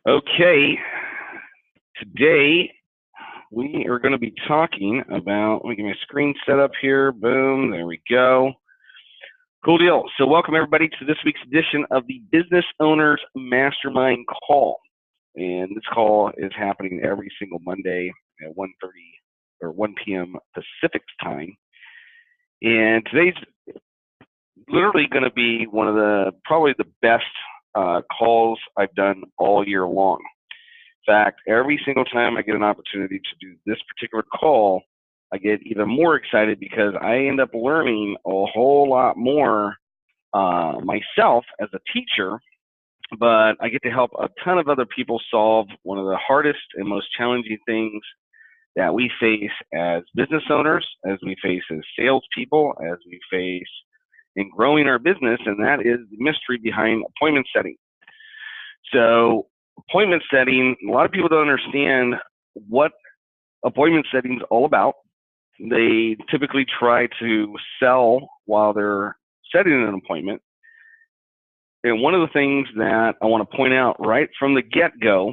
Okay, today we are going to be talking about, let me get my screen set up here. Boom, there we go. Cool deal. So welcome everybody to this week's edition of the Business Owners Mastermind Call. And this call is happening every single Monday at 1:30 or 1 p.m. Pacific time. And today's literally going to be one of probably the best calls I've done all year long. In fact, every single time I get an opportunity to do this particular call, I get even more excited because I end up learning a whole lot more myself as a teacher, but I get to help a ton of other people solve one of the hardest and most challenging things that we face as business owners, as we face as salespeople, as we face in growing our business, and that is the mystery behind appointment setting. So appointment setting, a lot of people don't understand what appointment setting is all about. They typically try to sell while they're setting an appointment. And one of the things that I want to point out right from the get-go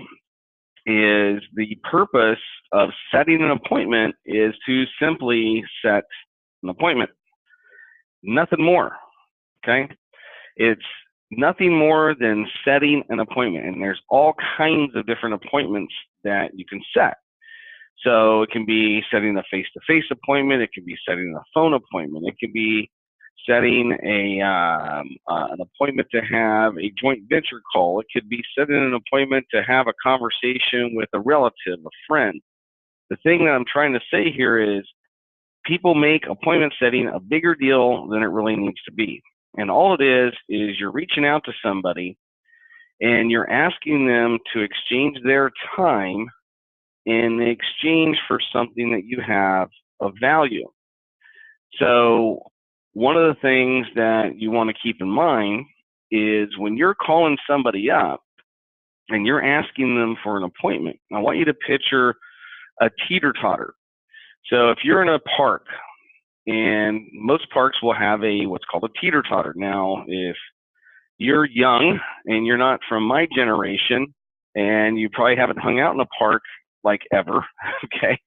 is the purpose of setting an appointment is to simply set an appointment. Nothing more, okay? It's nothing more than setting an appointment, and there's all kinds of different appointments that you can set. So it can be setting a face-to-face appointment, it can be setting a phone appointment, it can be setting an appointment to have a joint venture call, it could be setting an appointment to have a conversation with a relative, a friend. The thing that I'm trying to say here is people make appointment setting a bigger deal than it really needs to be. And all it is you're reaching out to somebody and you're asking them to exchange their time in exchange for something that you have of value. So one of the things that you want to keep in mind is when you're calling somebody up and you're asking them for an appointment, I want you to picture a teeter-totter. So if you're in a park, and most parks will have what's called a teeter-totter. Now, if you're young and you're not from my generation, and you probably haven't hung out in a park like ever, okay?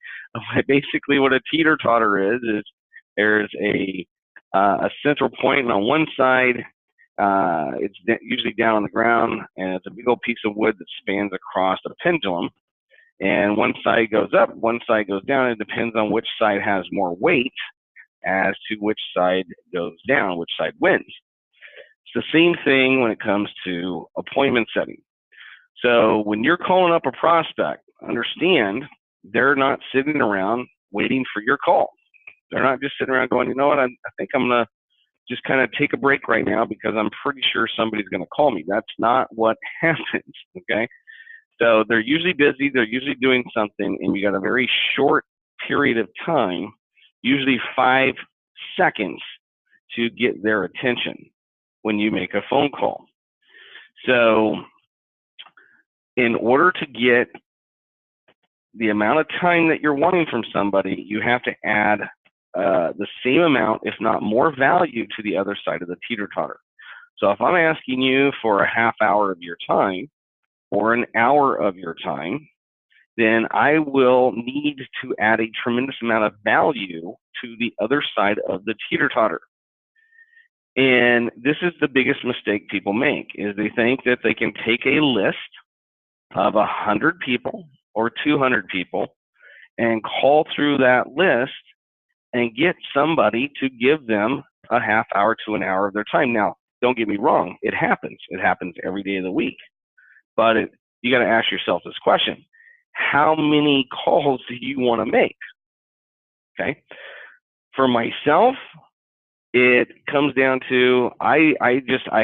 Basically, what a teeter-totter is there's a central point, and on one side, it's usually down on the ground, and it's a big old piece of wood that spans across a pendulum. And one side goes up, one side goes down. It depends on which side has more weight as to which side goes down, which side wins. It's the same thing when it comes to appointment setting. So when you're calling up a prospect, understand they're not sitting around waiting for your call. They're not just sitting around going, you know what, I think I'm going to just kind of take a break right now because I'm pretty sure somebody's going to call me. That's not what happens, okay? So they're usually busy, they're usually doing something, and you got a very short period of time, usually 5 seconds, to get their attention when you make a phone call. So in order to get the amount of time that you're wanting from somebody, you have to add the same amount, if not more value, to the other side of the teeter-totter. So if I'm asking you for a half hour of your time or an hour of your time, then I will need to add a tremendous amount of value to the other side of the teeter-totter. And this is the biggest mistake people make, is they think that they can take a list of 100 people or 200 people and call through that list and get somebody to give them a half hour to an hour of their time. Now, don't get me wrong, it happens. It happens every day of the week. But you got to ask yourself this question: how many calls do you want to make? Okay. For myself, it comes down to I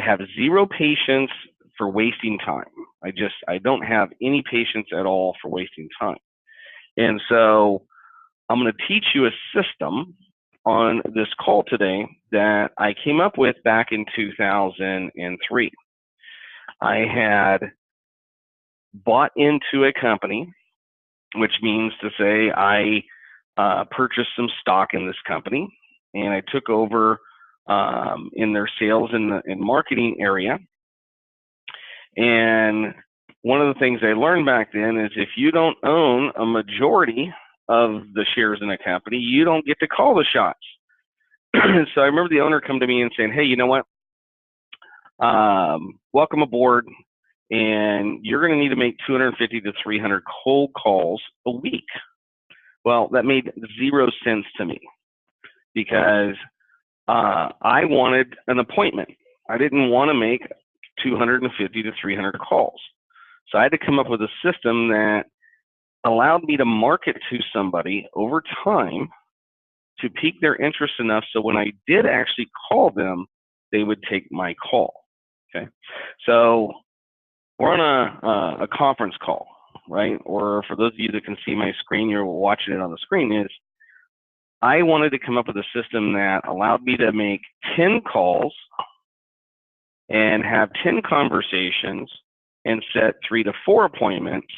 have zero patience for wasting time. I don't have any patience at all for wasting time. And so I'm going to teach you a system on this call today that I came up with back in 2003. I had bought into a company, which means to say I purchased some stock in this company, and I took over in their sales and marketing area. And one of the things I learned back then is if you don't own a majority of the shares in a company, you don't get to call the shots. So I remember the owner come to me and saying, hey, you know what? Welcome aboard, and you're going to need to make 250 to 300 cold calls a week. Well, that made 0 sense to me because I wanted an appointment. I didn't want to make 250 to 300 calls. So I had to come up with a system that allowed me to market to somebody over time to pique their interest enough so when I did actually call them, they would take my call. Okay, so we're on a conference call, right? Or for those of you that can see my screen, you're watching it on the screen, is I wanted to come up with a system that allowed me to make 10 calls and have 10 conversations and set 3 to 4 appointments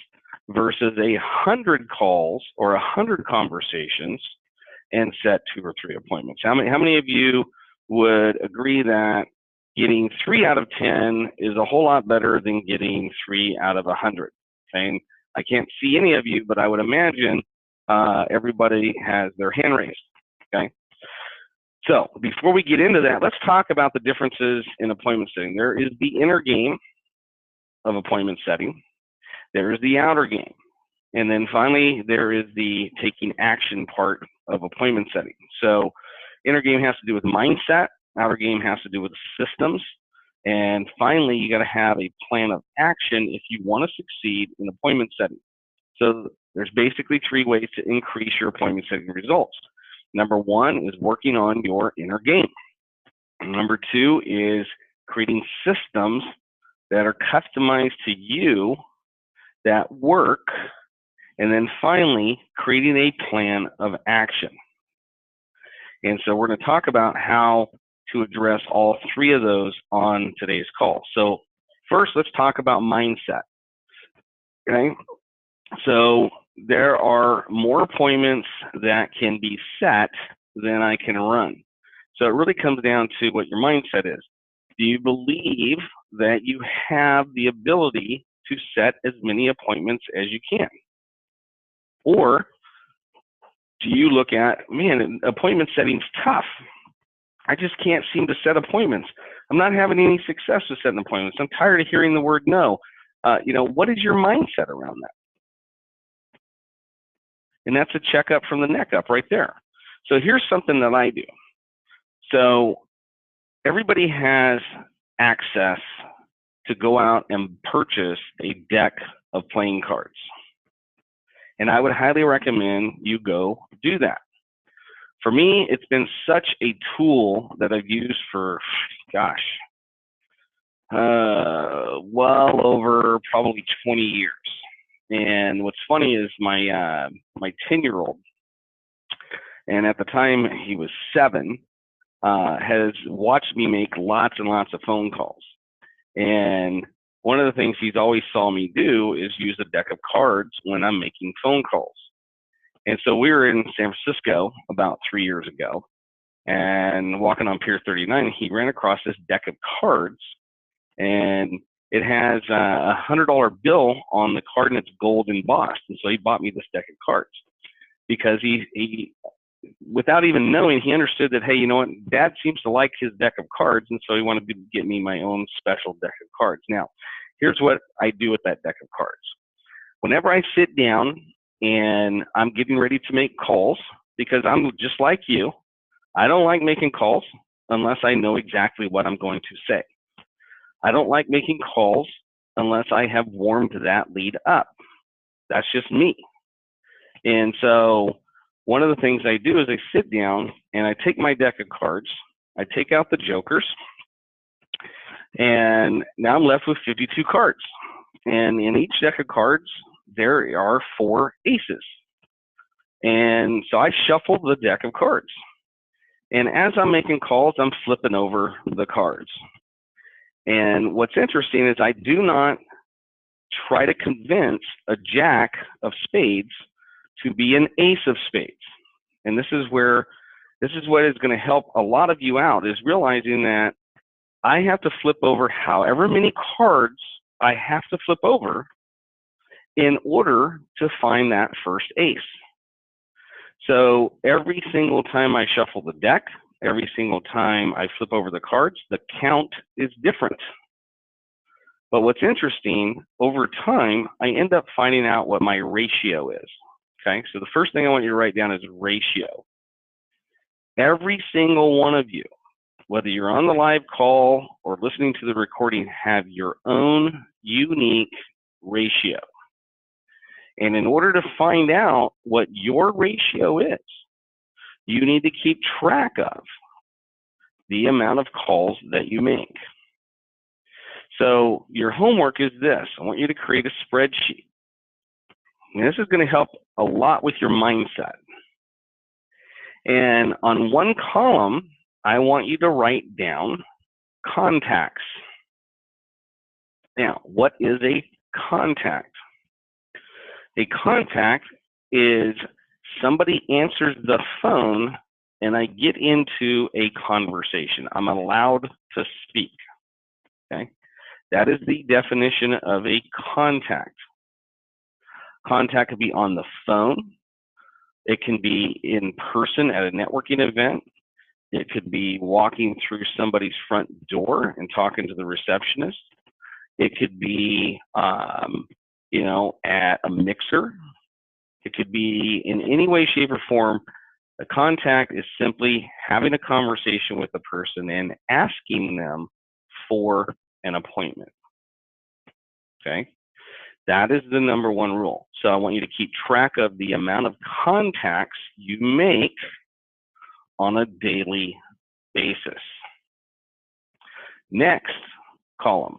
versus 100 calls or 100 conversations and set 2 or 3 appointments. How many of you would agree that getting 3 out of 10 is a whole lot better than getting 3 out of 100? Okay? And I can't see any of you, but I would imagine everybody has their hand raised. Okay. So before we get into that, let's talk about the differences in appointment setting. There is the inner game of appointment setting. There is the outer game. And then finally, there is the taking action part of appointment setting. So inner game has to do with mindset. Outer game has to do with systems. And finally, you got to have a plan of action if you want to succeed in appointment setting. So there's basically 3 ways to increase your appointment setting results. Number 1 is working on your inner game. Number 2 is creating systems that are customized to you that work. And then finally, creating a plan of action. And so we're going to talk about how to address all 3 of those on today's call. So first, let's talk about mindset. Okay. So there are more appointments that can be set than I can run. So it really comes down to what your mindset is. Do you believe that you have the ability to set as many appointments as you can? Or do you look at, man, appointment setting's tough. I just can't seem to set appointments. I'm not having any success with setting appointments. I'm tired of hearing the word no. What is your mindset around that? And that's a checkup from the neck up right there. So here's something that I do. So everybody has access to go out and purchase a deck of playing cards. And I would highly recommend you go do that. For me, it's been such a tool that I've used for, well over probably 20 years. And what's funny is my 10-year-old, and at the time he was 7, has watched me make lots and lots of phone calls. And one of the things he's always saw me do is use a deck of cards when I'm making phone calls. And so we were in San Francisco about 3 years ago, and walking on Pier 39, he ran across this deck of cards, and it has a $100 bill on the card, and it's gold embossed. And so he bought me this deck of cards because he without even knowing, he understood that, hey, you know what, Dad seems to like his deck of cards, and so he wanted to get me my own special deck of cards. Now, here's what I do with that deck of cards. Whenever I sit down and I'm getting ready to make calls, because I'm just like you, I don't like making calls unless I know exactly what I'm going to say. I don't like making calls unless I have warmed that lead up. That's just me. And so one of the things I do is I sit down and I take my deck of cards, I take out the jokers, and now I'm left with 52 cards. And in each deck of cards, there are 4 aces. And so I shuffle the deck of cards. And as I'm making calls, I'm flipping over the cards. And what's interesting is I do not try to convince a jack of spades to be an ace of spades. And this is what is going to help a lot of you out, is realizing that I have to flip over however many cards I have to flip over in order to find that first ace. So every single time I shuffle the deck, every single time I flip over the cards, the count is different. But what's interesting, over time, I end up finding out what my ratio is. Okay, so the first thing I want you to write down is ratio. Every single one of you, whether you're on the live call or listening to the recording, have your own unique ratio. And in order to find out what your ratio is, you need to keep track of the amount of calls that you make. So your homework is this. I want you to create a spreadsheet. And this is going to help a lot with your mindset. And on one column, I want you to write down contacts. Now, what is a contact? A contact is somebody answers the phone and I get into a conversation. I'm allowed to speak. Okay? That is the definition of a contact. Contact could be on the phone. It can be in person at a networking event. It could be walking through somebody's front door and talking to the receptionist. It could be, at a mixer. It could be in any way, shape, or form. A contact is simply having a conversation with a person and asking them for an appointment. Okay? That is the number one rule. So I want you to keep track of the amount of contacts you make on a daily basis. Next column,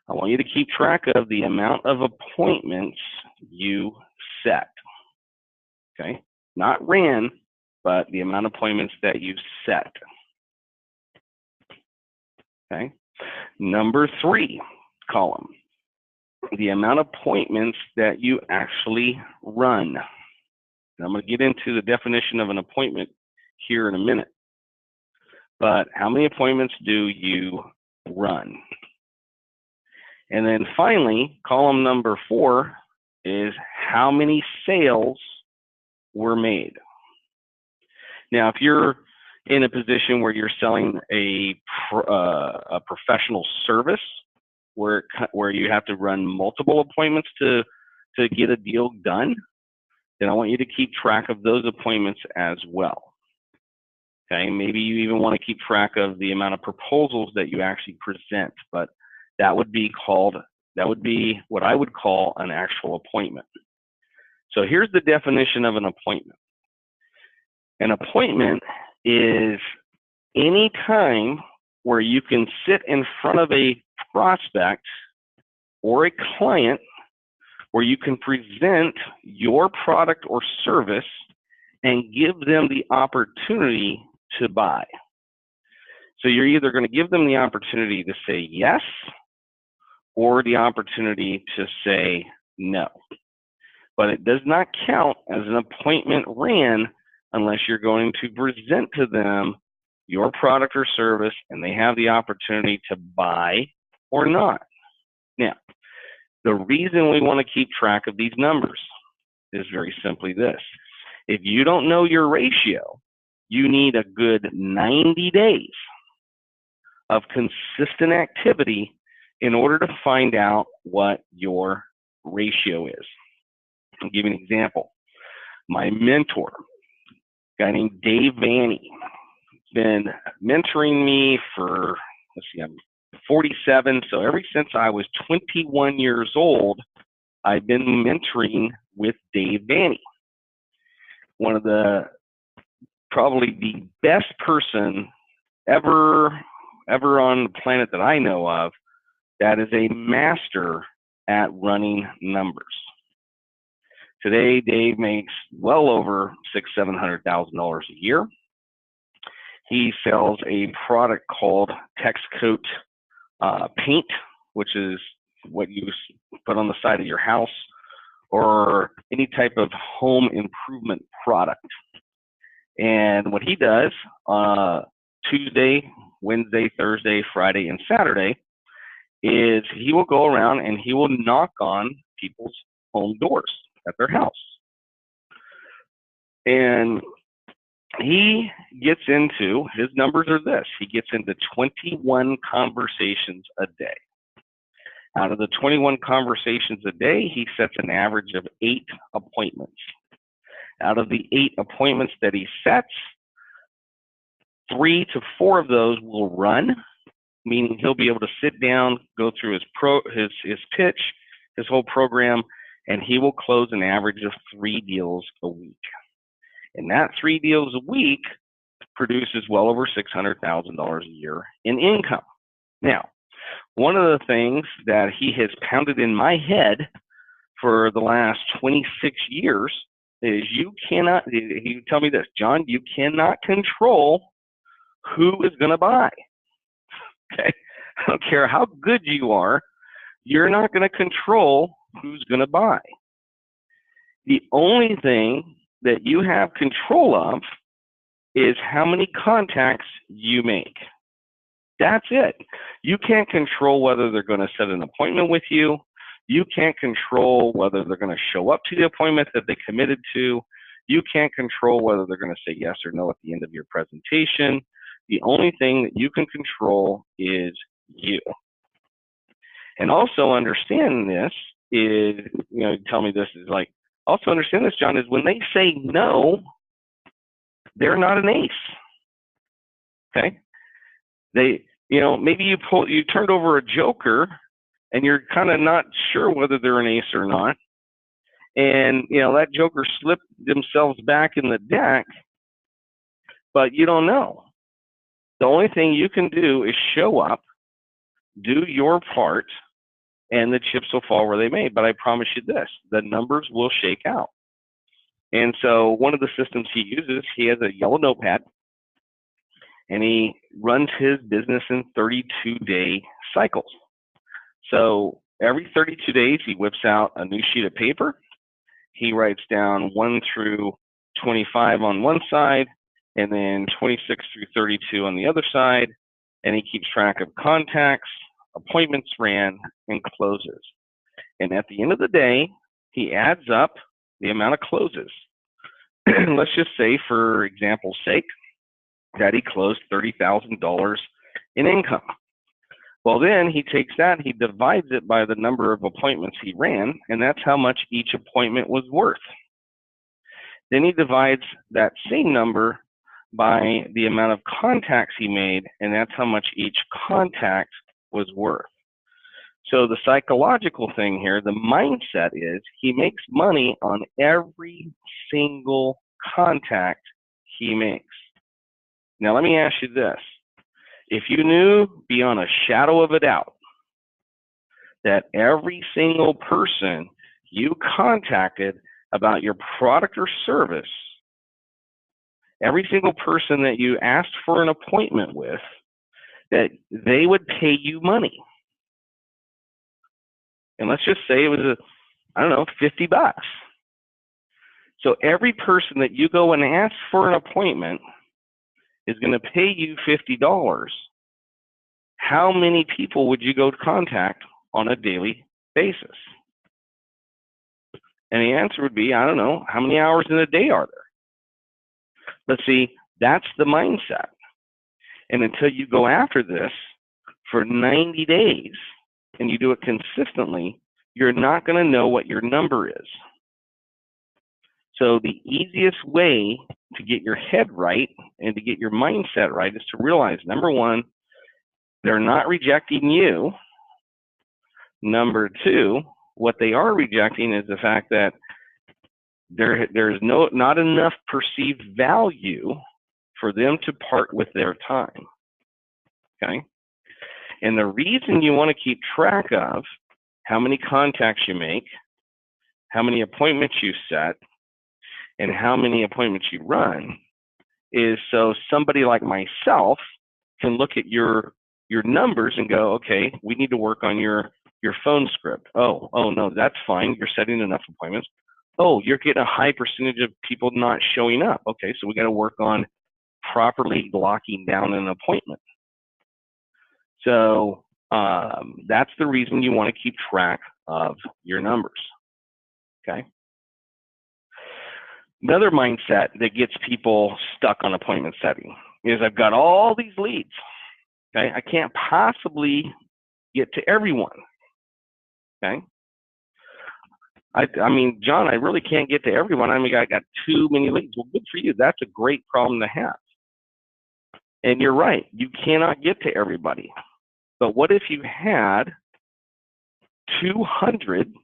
I want you to keep track of the amount of appointments you set. Okay? Not ran, but the amount of appointments that you set. Okay? Number 3 column, the amount of appointments that you actually run. And I'm going to get into the definition of an appointment here in a minute. But how many appointments do you run? And then finally, column number 4 is how many sales were made. Now, if you're in a position where you're selling a professional service, where you have to run multiple appointments to get a deal done, then I want you to keep track of those appointments as well. Okay, maybe you even want to keep track of the amount of proposals that you actually present, but that would be what I would call an actual appointment. So here's the definition of an appointment. An appointment is any time where you can sit in front of a prospect or a client where you can present your product or service and give them the opportunity to buy. So you're either going to give them the opportunity to say yes or the opportunity to say no. But it does not count as an appointment ran unless you're going to present to them your product or service and they have the opportunity to buy or not. Now, the reason we want to keep track of these numbers is very simply this. If you don't know your ratio, you need a good 90 days of consistent activity in order to find out what your ratio is. I'll give you an example. My mentor, a guy named Dave Vanny, been mentoring me for, I'm 47, so ever since I was 21 years old, I've been mentoring with Dave Vanny. One of probably the best person ever on the planet that I know of that is a master at running numbers. Today, Dave makes well over $600,000-$700,000 a year. He sells a product called TexCoat paint, which is what you put on the side of your house or any type of home improvement product. And what he does Tuesday, Wednesday, Thursday, Friday, and Saturday is he will go around and he will knock on people's home doors at their house. And he gets into, his numbers are this, he gets into 21 conversations a day. Out of the 21 conversations a day, he sets an average of 8 appointments. Out of the 8 appointments that he sets, 3 to 4 of those will run, meaning he'll be able to sit down, go through his pitch, his whole program, and he will close an average of 3 deals a week. And that 3 deals a week produces well over $600,000 a year in income. Now, one of the things that he has pounded in my head for the last 26 years is he tell me this, John, you cannot control who is going to buy. Okay? I don't care how good you are, you're not going to control who's going to buy. The only thing that you have control of is how many contacts you make. That's it. You can't control whether they're going to set an appointment with you. You can't control whether they're going to show up to the appointment that they committed to. You can't control whether they're going to say yes or no at the end of your presentation. The only thing that you can control is you. And also understand this is, tell me this is like, also understand this, John, is when they say no, they're not an ace. Okay? Maybe you turned over a joker and you're kind of not sure whether they're an ace or not. And, that joker slipped themselves back in the deck, but you don't know. The only thing you can do is show up, do your part, and the chips will fall where they may. But I promise you this, the numbers will shake out. And so one of the systems he uses, he has a yellow notepad, and he runs his business in 32-day cycles. So every 32 days, he whips out a new sheet of paper. He writes down 1 through 25 on one side, and then 26 through 32 on the other side. And he keeps track of contacts, appointments ran, and closes. And at the end of the day, he adds up the amount of closes. Let's just say, for example's sake, that he closed $30,000 in income. Well, then he takes that, he divides it by the number of appointments he ran, and that's how much each appointment was worth. Then he divides that same number by the amount of contacts he made, and that's how much each contact was worth. So the psychological thing here, the mindset is he makes money on every single contact he makes. Now let me ask you this. If you knew beyond a shadow of a doubt that every single person you contacted about your product or service, every single person that you asked for an appointment with, that they would pay you money. And let's just say it was $50. So every person that you go and ask for an appointment is going to pay you $50. How many people would you go to contact on a daily basis? And the answer would be, I don't know, how many hours in a day are there? But see, that's the mindset. And until you go after this for 90 days and you do it consistently, you're not going to know what your number is. So the easiest way to get your head right and to get your mindset right is to realize, number one, they're not rejecting you. Number two, what they are rejecting is the fact that there's not enough perceived value for them to part with their time. Okay? And the reason you want to keep track of how many contacts you make, how many appointments you set, and how many appointments you run is so somebody like myself can look at your numbers and go, okay, we need to work on your phone script. Oh no, that's fine. You're setting enough appointments. Oh, you're getting a high percentage of people not showing up. Okay, so we got to work on properly locking down an appointment. So that's the reason you want to keep track of your numbers. Okay. Another mindset that gets people stuck on appointment setting is I've got all these leads. Okay. I can't possibly get to everyone. Okay. I mean, John, I really can't get to everyone. I mean, I got too many leads. Well, good for you. That's a great problem to have. And you're right. You cannot get to everybody. But what if you had 200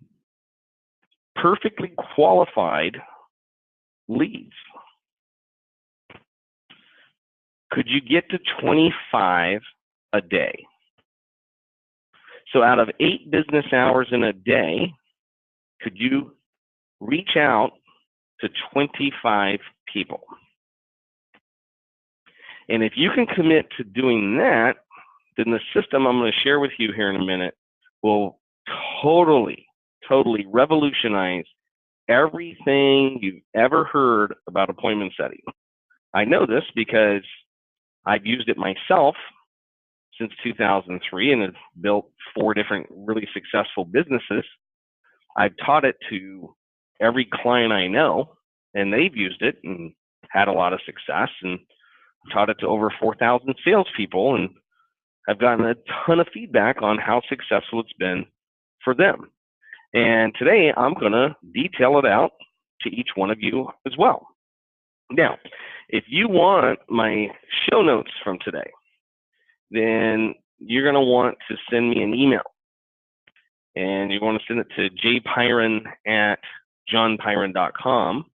perfectly qualified leads? Could you get to 25 a day? So out of 8 business hours in a day, could you reach out to 25 people? And if you can commit to doing that, then the system I'm going to share with you here in a minute will totally revolutionize everything you've ever heard about appointment setting. I know this because I've used it myself since 2003 and have built 4 different really successful businesses. I've taught it to every client I know, and they've used it and had a lot of success, and taught it to over 4,000 salespeople, and I've gotten a ton of feedback on how successful it's been for them. And today I'm going to detail it out to each one of you as well. Now, if you want my show notes from today, then you're going to want to send me an email. And you want to send it to jpyron@johnpyron.com,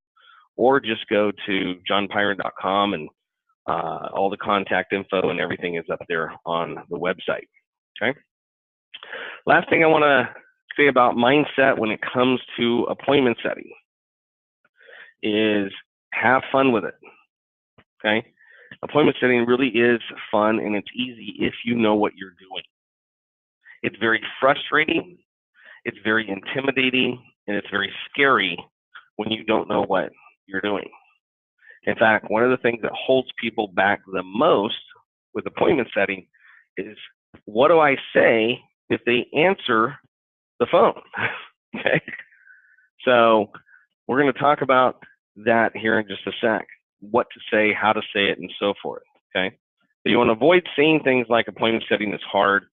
or just go to johnpyron.com, and all the contact info and everything is up there on the website. Okay. Last thing I want to say about mindset when it comes to appointment setting is have fun with it. Okay. Appointment setting really is fun, and it's easy if you know what you're doing. It's very frustrating, it's very intimidating, and it's very scary when you don't know what you're doing. In fact, one of the things that holds people back the most with appointment setting is, what do I say if they answer the phone? Okay. So we're going to talk about that here in just a sec. What to say, how to say it, and so forth. Okay. So you want to avoid saying things like appointment setting is hard.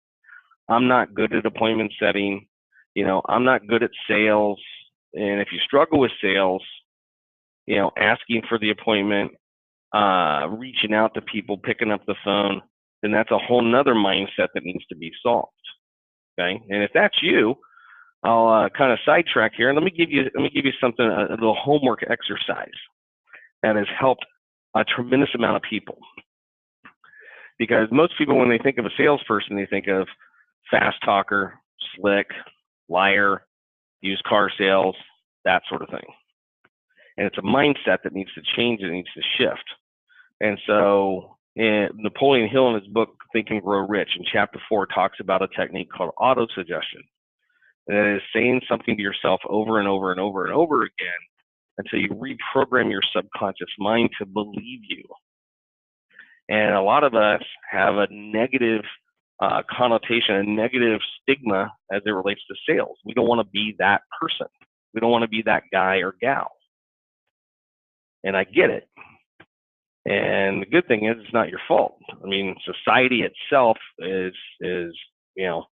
I'm not good at appointment setting. You know, I'm not good at sales. And if you struggle with sales, you know, asking for the appointment, reaching out to people, picking up the phone, then that's a whole nother mindset that needs to be solved. Okay. And if that's you, I'll kind of sidetrack here, and let me give you something, a little homework exercise that has helped a tremendous amount of people. Because most people, when they think of a salesperson, they think of fast talker, slick, liar, used car sales, that sort of thing. And it's a mindset that needs to change, it needs to shift. And so Napoleon Hill, in his book, Think and Grow Rich, in chapter 4, talks about a technique called auto-suggestion. And that is saying something to yourself over and over and over and over again until you reprogram your subconscious mind to believe you. And a lot of us have a negative connotation, a negative stigma as it relates to sales. We don't want to be that person. We don't want to be that guy or gal. And I get it. And the good thing is, it's not your fault. I mean, society itself is you know,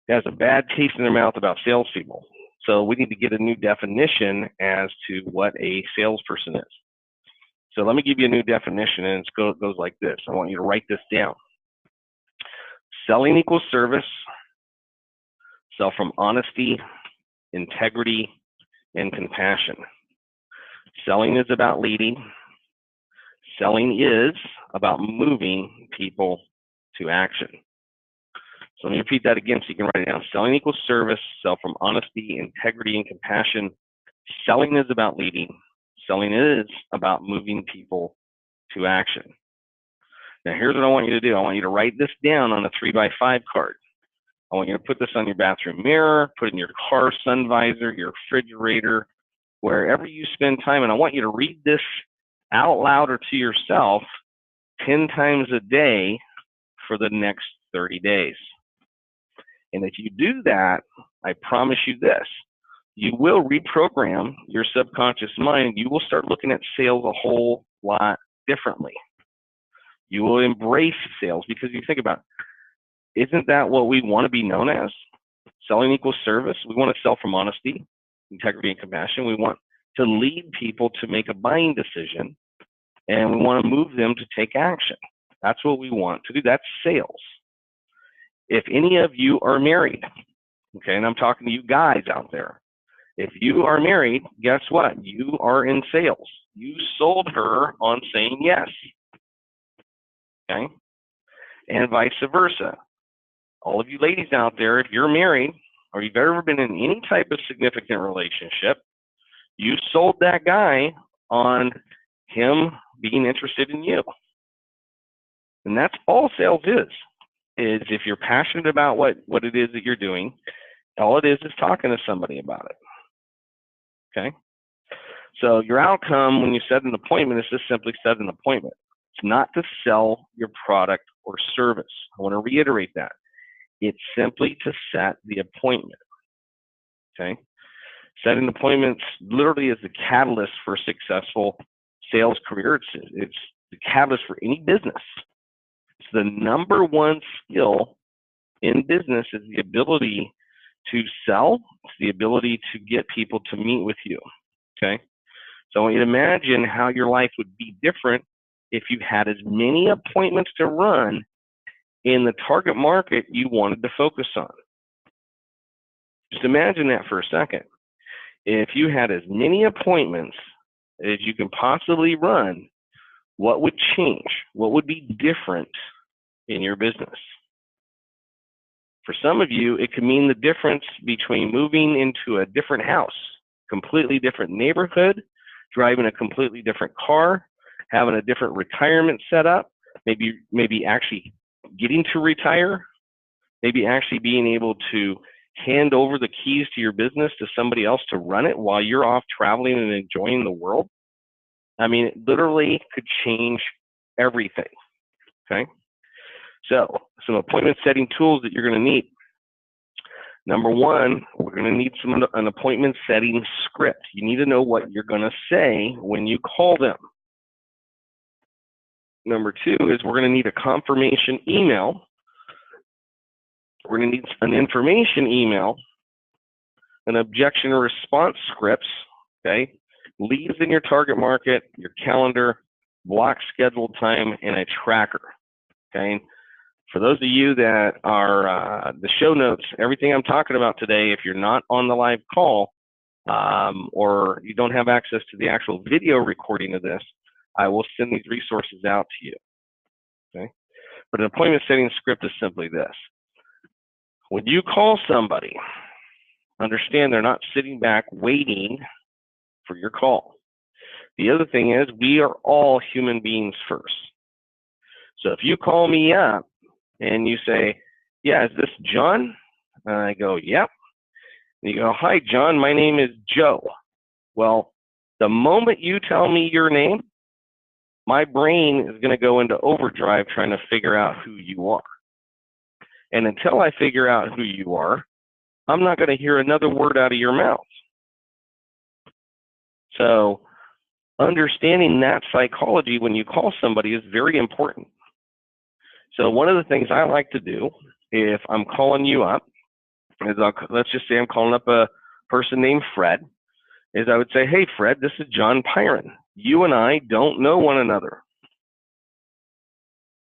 has a bad taste in their mouth about salespeople. So we need to get a new definition as to what a salesperson is. So let me give you a new definition, and it goes like this. I want you to write this down. Selling equals service. Sell from honesty, integrity, and compassion. Selling is about leading. Selling is about moving people to action. So let me repeat that again so you can write it down. Selling equals service. Sell from honesty, integrity, and compassion. Selling is about leading. Selling is about moving people to action. Now, here's what I want you to do. I want you to write this down on a 3x5 card. I want you to put this on your bathroom mirror, put it in your car sun visor, your refrigerator, wherever you spend time. And I want you to read this out loud or to yourself 10 times a day for the next 30 days. And if you do that, I promise you this, you will reprogram your subconscious mind. You will start looking at sales a whole lot differently. You will embrace sales because you think about it, isn't that what we want to be known as? Selling equals service. We want to sell from honesty, integrity, and compassion. We want to lead people to make a buying decision, and we want to move them to take action. That's what we want to do. That's sales. If any of you are married, okay, and I'm talking to you guys out there, if you are married, guess what? You are in sales. You sold her on saying yes, okay? And vice versa. All of you ladies out there, if you're married or you've ever been in any type of significant relationship, you sold that guy on him being interested in you. And that's all sales is if you're passionate about what it is that you're doing, all it is talking to somebody about it. Okay? So your outcome when you set an appointment is just simply set an appointment. It's not to sell your product or service. I want to reiterate that. It's simply to set the appointment. Okay? Setting appointments literally is the catalyst for a successful sales career. It's the catalyst for any business. It's the number one skill in business is the ability to sell. It's the ability to get people to meet with you. Okay? So I want you to imagine how your life would be different if you had as many appointments to run in the target market you wanted to focus on. Just imagine that for a second. If you had as many appointments as you can possibly run, what would change? What would be different in your business? For some of you, it could mean the difference between moving into a different house, completely different neighborhood, driving a completely different car, having a different retirement setup, maybe actually getting to retire, maybe actually being able to hand over the keys to your business to somebody else to run it while you're off traveling and enjoying the world. I mean, it literally could change everything, okay? So, some appointment setting tools that you're going to need. Number one, we're going to need an appointment setting script. You need to know what you're going to say when you call them. Number two is we're going to need a confirmation email. We're going to need an information email, an objection or response scripts, okay? Leads in your target market, your calendar, block scheduled time, and a tracker, okay? For those of you that are the show notes, everything I'm talking about today, if you're not on the live call or you don't have access to the actual video recording of this, I will send these resources out to you, okay? But an appointment setting script is simply this. When you call somebody, understand they're not sitting back waiting for your call. The other thing is we are all human beings first. So if you call me up and you say, yeah, is this John? And I go, yep. And you go, hi, John, my name is Joe. Well, the moment you tell me your name, my brain is going to go into overdrive trying to figure out who you are. And until I figure out who you are, I'm not going to hear another word out of your mouth. So understanding that psychology when you call somebody is very important. So one of the things I like to do if I'm calling you up is let's just say I'm calling up a person named Fred, is I would say, hey, Fred, this is John Pyron. You and I don't know one another.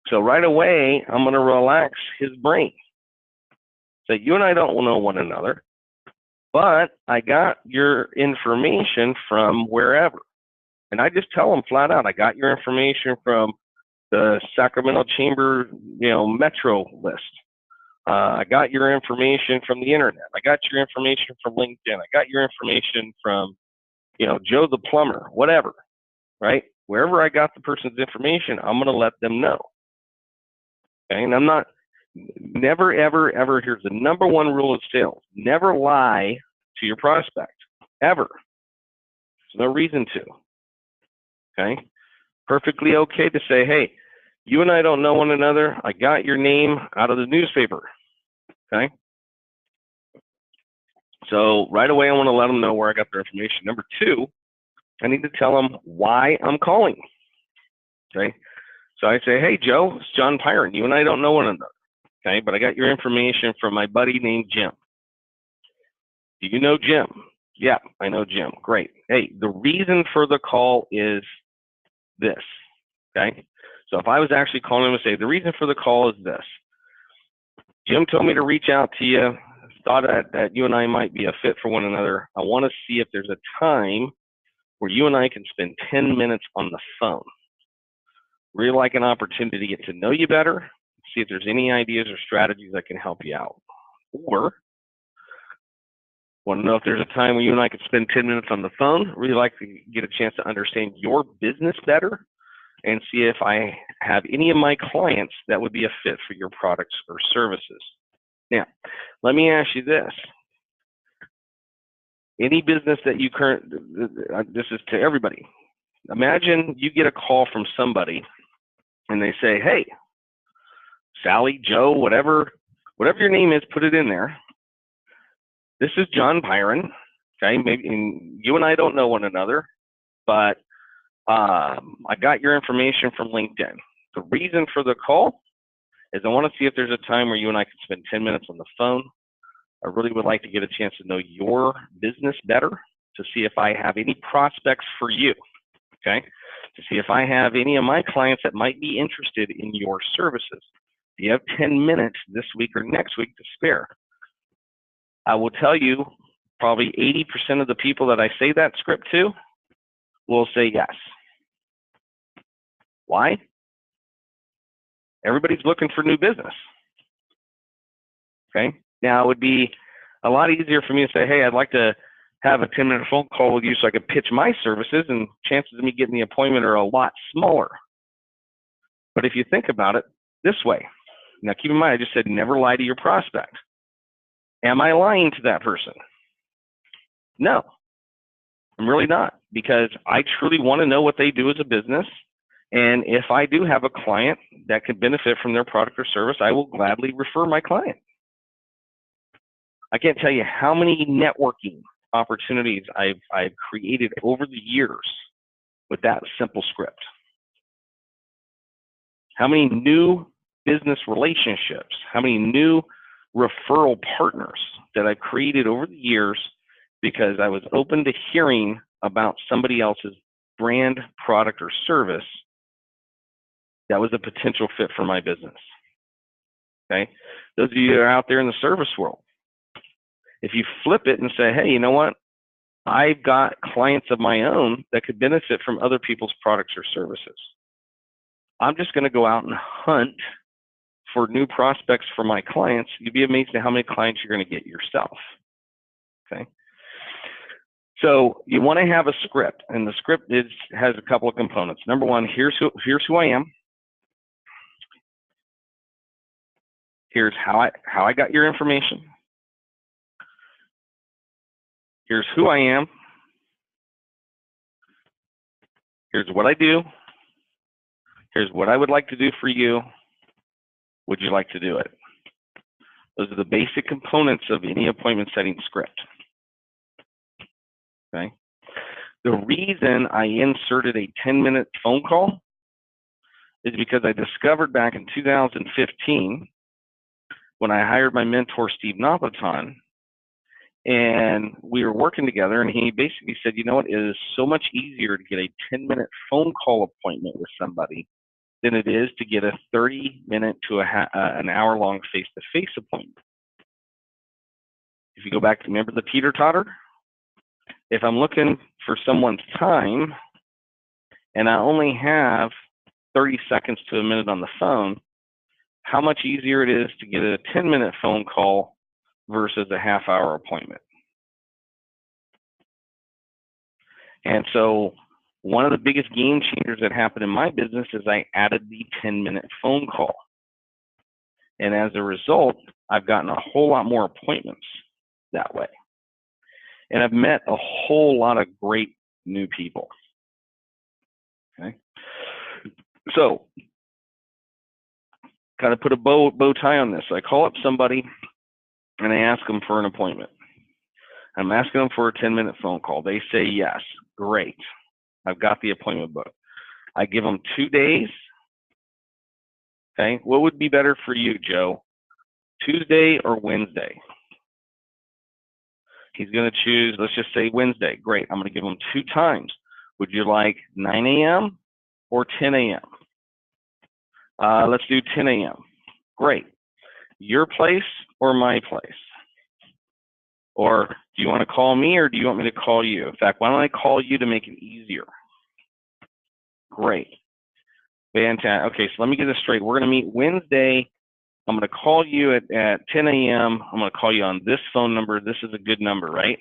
So right away, I'm going to relax his brain. So you and I don't know one another, but I got your information from wherever. And I just tell them flat out, I got your information from the Sacramento Chamber, Metro list. I got your information from the internet. I got your information from LinkedIn. I got your information from, Joe the plumber, whatever, right? Wherever I got the person's information, I'm going to let them know. Okay? And I'm not, never, ever, ever, here's the number one rule of sales. Never lie to your prospect, ever. There's no reason to. Okay? Perfectly okay to say, hey, you and I don't know one another. I got your name out of the newspaper. Okay? So right away, I want to let them know where I got their information. Number two, I need to tell them why I'm calling. Okay. So I say, hey, Joe, it's John Pyron. You and I don't know one another. Okay. But I got your information from my buddy named Jim. Do you know Jim? Yeah, I know Jim. Great. Hey, the reason for the call is this. Okay. So if I was actually calling him and say, the reason for the call is this. Jim told me to reach out to you, thought that you and I might be a fit for one another. I want to see if there's a time where you and I can spend 10 minutes on the phone. Really like an opportunity to get to know you better, see if there's any ideas or strategies that can help you out. Or want to know if there's a time where you and I could spend 10 minutes on the phone. Really like to get a chance to understand your business better and see if I have any of my clients that would be a fit for your products or services. Now, let me ask you this. Any business that you this is to everybody. Imagine you get a call from somebody and they say, hey, Sally, Joe, whatever your name is, put it in there. This is John Pyron. Okay, maybe you and I don't know one another, but I got your information from LinkedIn. The reason for the call is I want to see if there's a time where you and I can spend 10 minutes on the phone. I really would like to get a chance to know your business better, to see if I have any prospects for you, okay? To see if I have any of my clients that might be interested in your services. Do you have 10 minutes this week or next week to spare? I will tell you, probably 80% of the people that I say that script to will say yes. Why? Everybody's looking for new business. Okay. Now it would be a lot easier for me to say, hey, I'd like to have a 10-minute phone call with you so I could pitch my services, and chances of me getting the appointment are a lot smaller. But if you think about it this way, now keep in mind, I just said never lie to your prospect. Am I lying to that person? No, I'm really not, because I truly want to know what they do as a business. And if I do have a client that could benefit from their product or service, I will gladly refer my client. I can't tell you how many networking opportunities I've created over the years with that simple script. How many new business relationships, how many new referral partners that I've created over the years because I was open to hearing about somebody else's brand, product, or service that was a potential fit for my business. Okay? Those of you that are out there in the service world, if you flip it and say, hey, you know what? I've got clients of my own that could benefit from other people's products or services. I'm just going to go out and hunt for new prospects for my clients. You'd be amazed at how many clients you're going to get yourself. Okay. So you want to have a script, and the script has a couple of components. Number one, here's who I am. Here's how I got your information. Here's who I am. Here's what I do. Here's what I would like to do for you. Would you like to do it? Those are the basic components of any appointment setting script. Okay. The reason I inserted a 10-minute phone call is because I discovered back in 2015 when I hired my mentor, Steve Napolitan, and we were working together, and he basically said, you know what, it is so much easier to get a 10-minute phone call appointment with somebody than it is to get a 30-minute to an hour-long face-to-face appointment. If you go back to, remember the teeter-totter? If I'm looking for someone's time and I only have 30 seconds to a minute on the phone, how much easier it is to get a 10-minute phone call versus a half-hour appointment. And so one of the biggest game changers that happened in my business is I added the 10-minute phone call. And as a result, I've gotten a whole lot more appointments that way. And I've met a whole lot of great new people. Okay. So, kind of put a bow tie on this. I call up somebody and I ask them for an appointment. I'm asking them for a 10-minute phone call. They say yes. Great. I've got the appointment booked. I give them 2 days. Okay. What would be better for you, Joe? Tuesday or Wednesday? He's going to choose, let's just say Wednesday. Great. I'm going to give him 2 times. Would you like 9 a.m. or 10 a.m.? Let's do 10 a.m. Great. Your place or my place? Or do you want to call me or do you want me to call you? In fact, why don't I call you to make it easier? Great. Fantastic. Okay, so let me get this straight. We're going to meet Wednesday. I'm going to call you at 10 a.m. I'm going to call you on this phone number. This is a good number, right?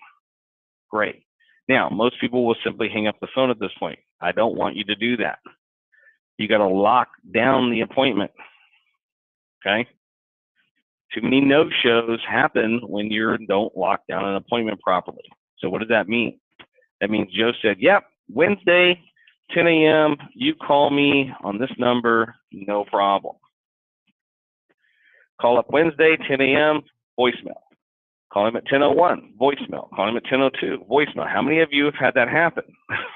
Great. Now, most people will simply hang up the phone at this point. I don't want you to do that. You got to lock down the appointment. Okay? Too many no-shows happen when you don't lock down an appointment properly. So what does that mean? That means Joe said, yep, Wednesday, 10 a.m., you call me on this number, no problem. Call up Wednesday, 10 a.m., voicemail. Call him at 10:01, voicemail. Call him at 10:02, voicemail. How many of you have had that happen?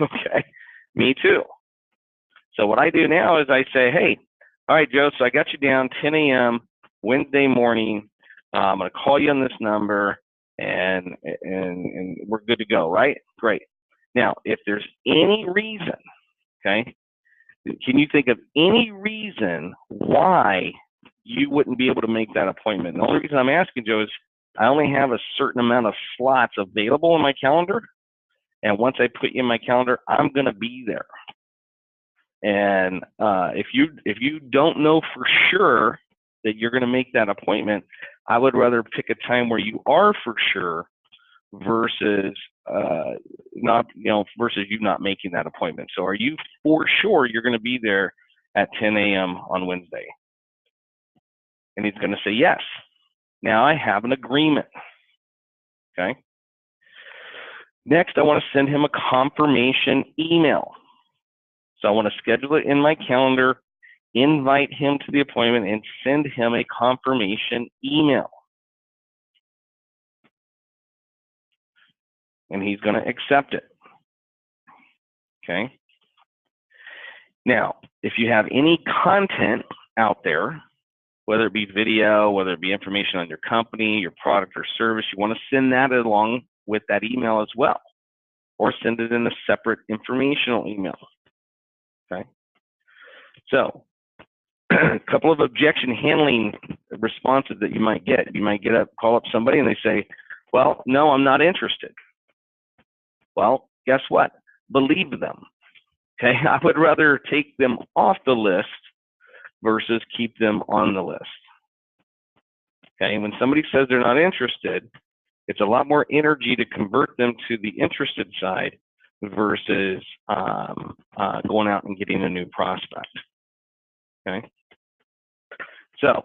Okay, me too. So what I do now is I say, hey, all right, Joe, so I got you down 10 a.m., Wednesday morning. I'm going to call you on this number, and we're good to go, right? Great. Now, if there's any reason, okay, can you think of any reason why you wouldn't be able to make that appointment? The only reason I'm asking, Joe, is I only have a certain amount of slots available in my calendar, and once I put you in my calendar, I'm going to be there. And if you don't know for sure that you're going to make that appointment, I would rather pick a time where you are for sure versus versus you not making that appointment. So are you for sure you're going to be there at 10 a.m. on Wednesday? And he's going to say yes. Now I have an agreement. Okay. Next, I want to send him a confirmation email. So I want to schedule it in my calendar, invite him to the appointment, and send him a confirmation email. And he's going to accept it. Okay. Now, if you have any content out there, whether it be video, whether it be information on your company, your product or service, you want to send that along with that email as well, or send it in a separate informational email. Okay. So a couple of objection handling responses that you might get. You might call up somebody and they say, well, no, I'm not interested. Well, guess what? Believe them. Okay. I would rather take them off the list versus keep them on the list. Okay. When somebody says they're not interested, it's a lot more energy to convert them to the interested side versus going out and getting a new prospect. Okay. So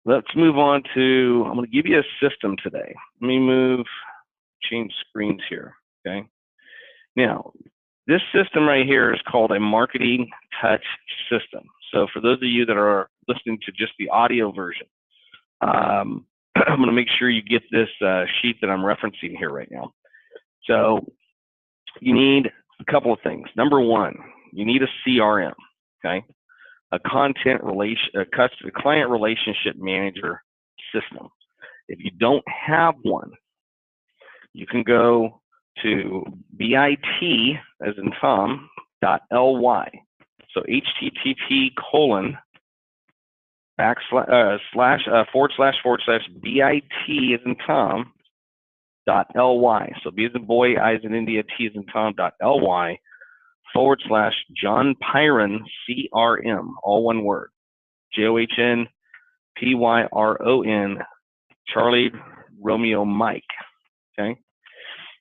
let's move on to, I'm going to give you a system today. Let me change screens here. Okay. Now, this system right here is called a marketing touch system. So for those of you that are listening to just the audio version, I'm going to make sure you get this sheet that I'm referencing here right now. So you need a couple of things. Number one, you need a CRM, okay? A client relationship manager system. If you don't have one, you can go to bit, as in Tom, .ly. So http:// / bit, as in Tom, .ly. So B as in boy, I as in India, T as in Tom, .ly / John Pyron CRM, all one word. JOHN PYRON, Charlie Romeo Mike. Okay.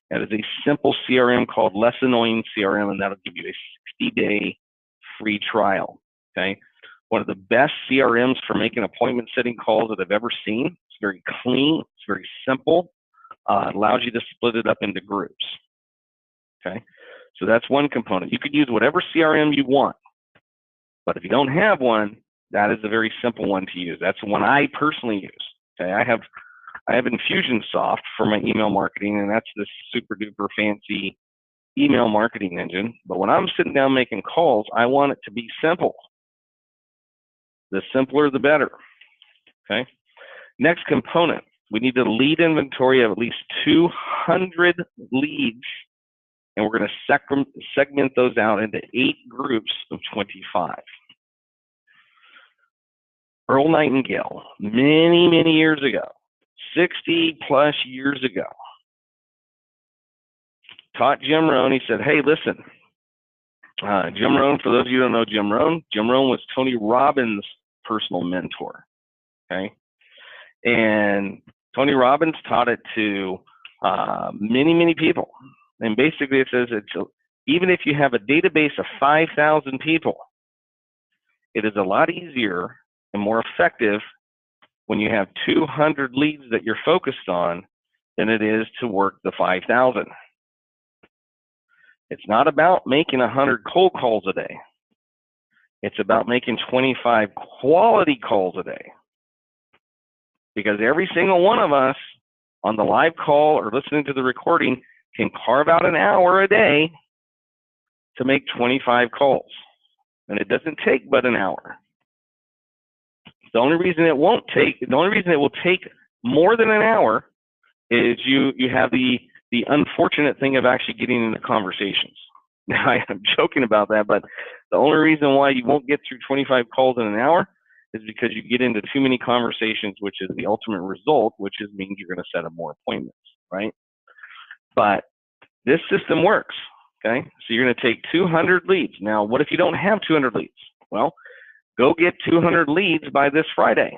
That is a simple CRM called Less Annoying CRM, and that'll give you a 60-day free trial. Okay. One of the best CRMs for making appointment setting calls that I've ever seen. It's very clean. It's very simple. It allows you to split it up into groups. Okay. So that's one component. You could use whatever CRM you want, but if you don't have one, that is a very simple one to use. That's the one I personally use. Okay. I I have Infusionsoft for my email marketing, and that's this super duper fancy email marketing engine. But when I'm sitting down making calls, I want it to be simple. The simpler, the better. Okay. Next component, we need a lead inventory of at least 200 leads, and we're going to segment those out into 8 groups of 25. Earl Nightingale, many, many years ago, 60 plus years ago, taught Jim Rohn. He said, hey, listen, Jim Rohn, for those of you who don't know Jim Rohn was Tony Robbins' personal mentor, okay? And Tony Robbins taught it to many, many people. And basically it says even if you have a database of 5,000 people, it is a lot easier and more effective when you have 200 leads that you're focused on than it is to work the 5,000. It's not about making 100 cold calls a day. It's about making 25 quality calls a day. Because every single one of us on the live call or listening to the recording can carve out an hour a day to make 25 calls. And it doesn't take but an hour. The only reason it will take more than an hour is you have the unfortunate thing of actually getting into conversations. Now, I'm joking about that, but the only reason why you won't get through 25 calls in an hour is because you get into too many conversations, which is the ultimate result, which means you're going to set up more appointments, right? But this system works, okay? So you're going to take 200 leads. Now, what if you don't have 200 leads? Well, go get 200 leads by this Friday.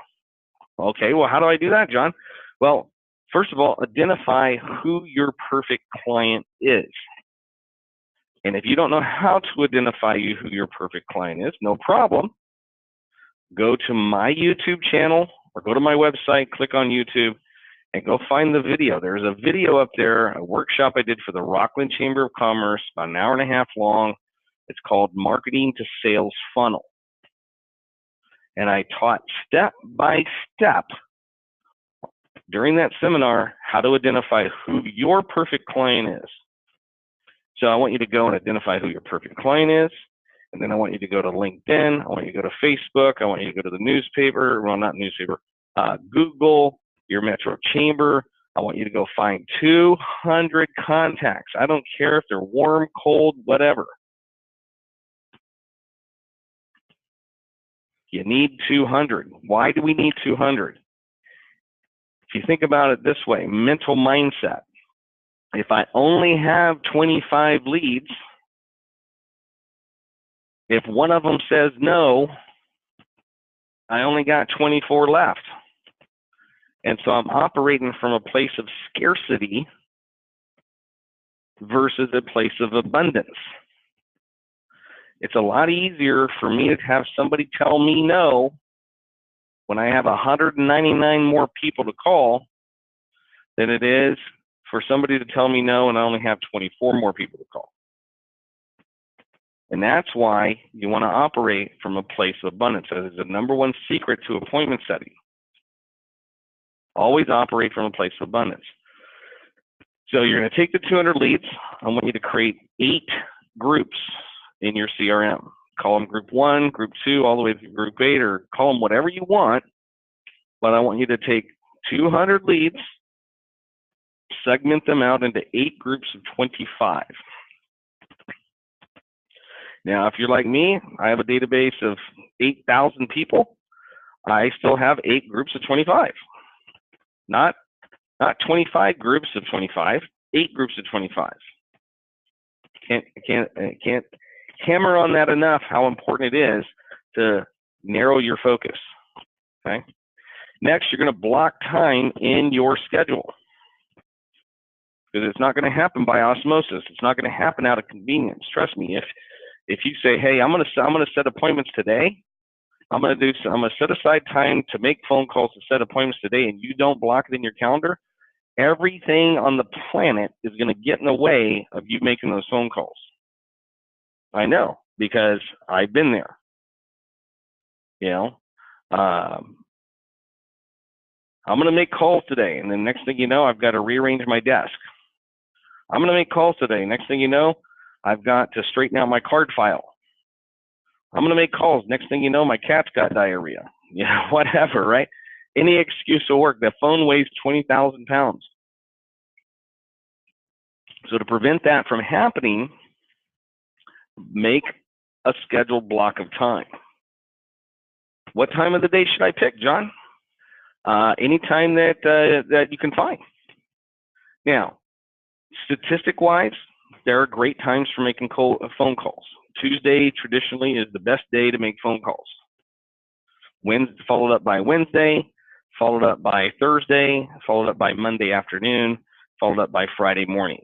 Okay, well, how do I do that, John? Well, first of all, identify who your perfect client is. And if you don't know how to identify who your perfect client is, no problem. Go to my YouTube channel or go to my website, click on YouTube, and go find the video. There's a video up there, a workshop I did for the Rockland Chamber of Commerce, about an hour and a half long. It's called Marketing to Sales Funnel. And I taught step by step during that seminar how to identify who your perfect client is. So I want you to go and identify who your perfect client is. And then I want you to go to LinkedIn. I want you to go to Facebook. I want you to go to the newspaper. Well, not newspaper. Google, your Metro Chamber. I want you to go find 200 contacts. I don't care if they're warm, cold, whatever. You need 200. Why do we need 200? If you think about it this way, mental mindset. If I only have 25 leads, if one of them says no, I only got 24 left. And so I'm operating from a place of scarcity versus a place of abundance. It's a lot easier for me to have somebody tell me no when I have 199 more people to call than it is for somebody to tell me no and I only have 24 more people to call. And that's why you want to operate from a place of abundance. That is the number one secret to appointment setting. Always operate from a place of abundance. So you're going to take the 200 leads. I want you to create 8 groups in your CRM. Call them group 1, group 2, all the way to group 8, or call them whatever you want. But I want you to take 200 leads, segment them out into 8 groups of 25. Now, if you're like me, I have a database of 8,000 people. I still have 8 groups of 25. Not 25 groups of 25, 8 groups of 25. Can't hammer on that enough how important it is to narrow your focus. Okay. Next, you're going to block time in your schedule, because it's not going to happen by osmosis. It's not going to happen out of convenience. Trust me. If you say, "Hey, I'm going to set appointments today," I'm going to set aside time to make phone calls to set appointments today, and you don't block it in your calendar, everything on the planet is going to get in the way of you making those phone calls. I know, because I've been there. You know, I'm going to make calls today. And then next thing you know, I've got to rearrange my desk. I'm going to make calls today. Next thing you know, I've got to straighten out my card file. I'm going to make calls. Next thing you know, my cat's got diarrhea. Yeah, whatever, right? Any excuse will work. That phone weighs 20,000 pounds. So to prevent that from happening, make a scheduled block of time. What time of the day should I pick, John? Any time that you can find. Now, statistic-wise, there are great times for making phone calls. Tuesday traditionally is the best day to make phone calls. Wednesday, followed up by Wednesday, followed up by Thursday, followed up by Monday afternoon, followed up by Friday morning.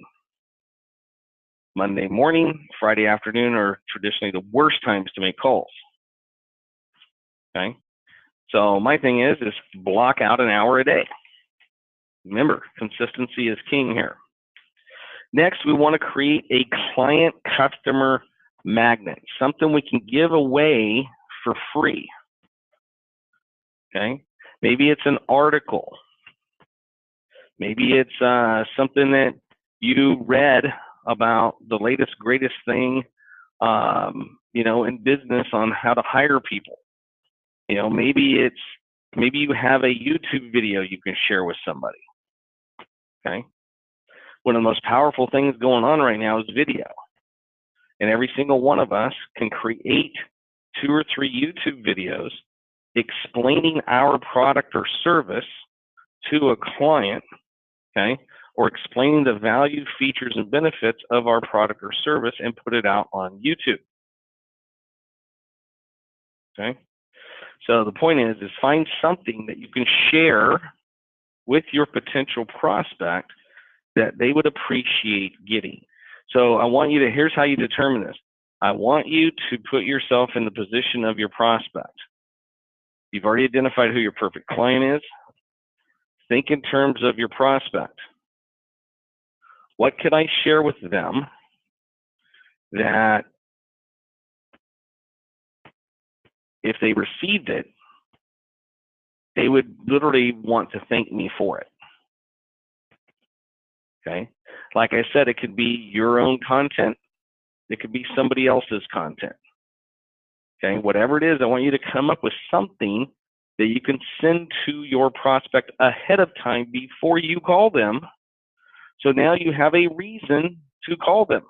Monday morning, Friday afternoon are traditionally the worst times to make calls. Okay? So my thing is block out an hour a day. Remember, consistency is king here. Next, we want to create a client customer magnet, something we can give away for free. Okay? Maybe it's an article. Maybe it's something that you read about the latest, greatest thing, in business on how to hire people. Maybe you have a YouTube video you can share with somebody. Okay? One of the most powerful things going on right now is video. And every single one of us can create 2 or 3 YouTube videos explaining our product or service to a client, okay, or explaining the value, features, and benefits of our product or service and put it out on YouTube. Okay? So the point is find something that you can share with your potential prospect that they would appreciate getting. So I want you to, here's how you determine this. I want you to put yourself in the position of your prospect. You've already identified who your perfect client is. Think in terms of your prospect. What could I share with them that if they received it, they would literally want to thank me for it? Okay? Like I said, it could be your own content. It could be somebody else's content. Okay? Whatever it is, I want you to come up with something that you can send to your prospect ahead of time before you call them. So now you have a reason to call them.